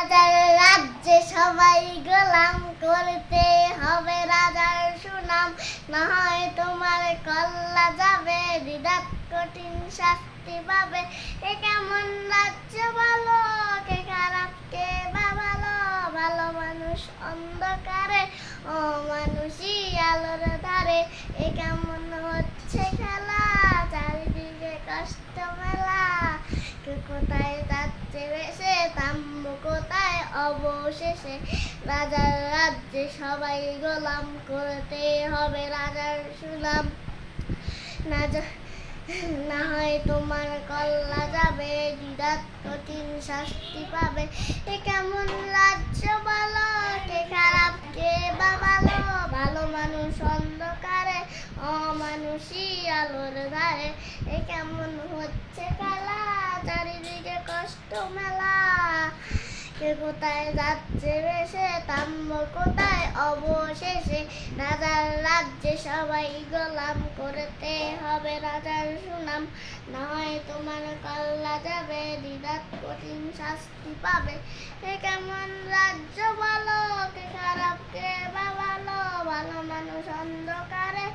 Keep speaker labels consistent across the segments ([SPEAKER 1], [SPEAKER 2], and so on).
[SPEAKER 1] রাজার রাজ্যে সবাই গোলাম, করতে হবে রাজার সুনাম। না হয় তোমার কল্লা যাবে, বিরাট কঠিন শাস্তি পাবে। এ কেমন রাজ্য বলো, কে খারাপ কে বা ভালো? ভালো মানুষ অন্ধকারে, অমানুষই আলোর ধারে। এ কেমন হচ্ছে খেলা, চারিদিকে কষ্ট মেলা। কে কোথায় যাচ্ছে ভেসে, থামব কোথায় অবশেষে? রাজার রাজ্যে সবাই গোলাম, করতে হবে রাজার সুনাম। না না হয় তোমার কল্লা যাবে, বিরাট কঠিন শাস্তি পাবে। এ কেমন রাজ্য বলো, কে খারাপ কে বা ভালো? ভালো মানুষ অন্ধকারে, অমানুষই আলোর ধারে। এ কেমন হচ্ছে খেলা, চারিদিকে কষ্ট মেলা। কে কোথায় যাচ্ছে ভেসে, থামব কোথায় অবশেষে? রাজার রাজ্যে সবাই গোলাম, করতে হবে রাজার সুনাম। না হয় তোমার কল্লা যাবে, বিরাট কঠিন শাস্তি পাবে। এ কেমন রাজ্য বলো, কে খারাপ কে বা ভালো? ভালো মানুষ অন্ধকারে,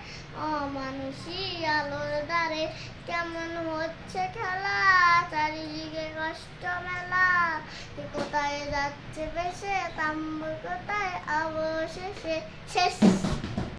[SPEAKER 1] অমানুষই আলোর দ্বারে। কেমন হচ্ছে খেলা, চারিদিকে কষ্ট মেলা। কে কোথায় যাচ্ছে ভেসে, থামব কোথায় অবশেষে? শেষ।